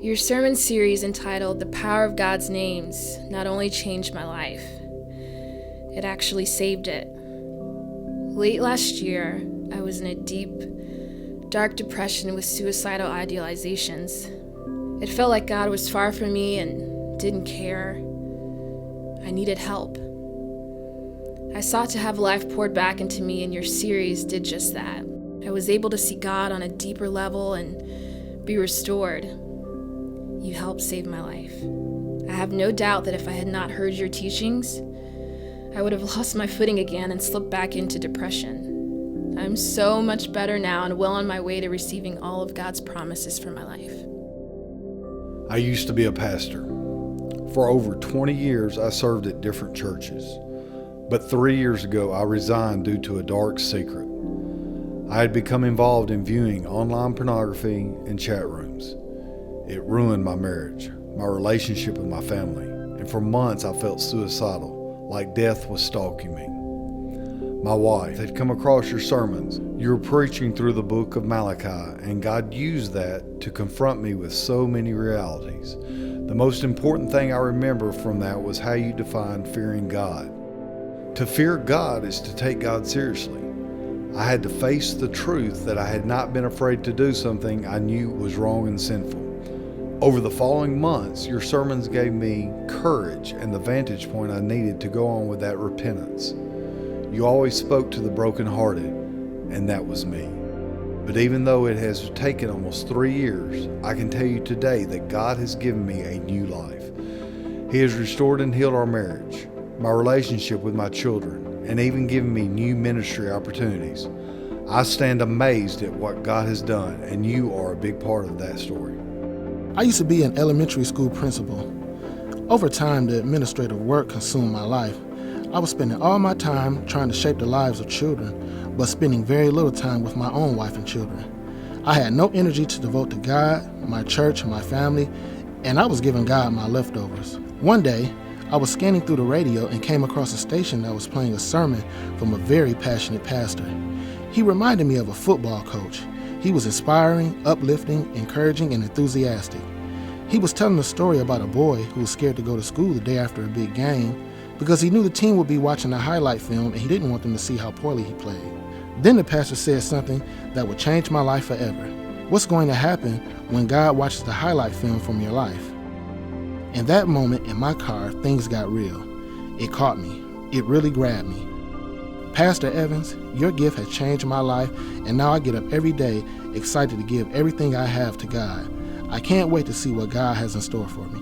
Your sermon series entitled The Power of God's Names not only changed my life, it actually saved it. Late last year, I was in a deep, dark depression with suicidal idealizations. It felt like God was far from me and didn't care. I needed help. I sought to have life poured back into me, and your series did just that. I was able to see God on a deeper level and be restored. You helped save my life. I have no doubt that if I had not heard your teachings, I would have lost my footing again and slipped back into depression. I'm so much better now and well on my way to receiving all of God's promises for my life. I used to be a pastor. For over 20 years, I served at different churches. But 3 years ago, I resigned due to a dark secret. I had become involved in viewing online pornography and chat rooms. It ruined my marriage, my relationship with my family, and for months I felt suicidal, like death was stalking me. My wife had come across your sermons. You were preaching through the book of Malachi, and God used that to confront me with so many realities. The most important thing I remember from that was how you defined fearing God. To fear God is to take God seriously. I had to face the truth that I had not been afraid to do something I knew was wrong and sinful. Over the following months, your sermons gave me courage and the vantage point I needed to go on with that repentance. You always spoke to the brokenhearted, and that was me. But even though it has taken almost 3 years, I can tell you today that God has given me a new life. He has restored and healed our marriage, my relationship with my children, and even given me new ministry opportunities. I stand amazed at what God has done, and you are a big part of that story. I used to be an elementary school principal. Over time, the administrative work consumed my life. I was spending all my time trying to shape the lives of children, but spending very little time with my own wife and children. I had no energy to devote to God, my church, my family, and I was giving God my leftovers. One day, I was scanning through the radio and came across a station that was playing a sermon from a very passionate pastor. He reminded me of a football coach. He was inspiring, uplifting, encouraging, and enthusiastic. He was telling a story about a boy who was scared to go to school the day after a big game because he knew the team would be watching a highlight film and he didn't want them to see how poorly he played. Then the pastor said something that would change my life forever. What's going to happen when God watches the highlight film from your life? In that moment in my car, things got real. It caught me. It really grabbed me. Pastor Evans, your gift has changed my life, and now I get up every day excited to give everything I have to God. I can't wait to see what God has in store for me.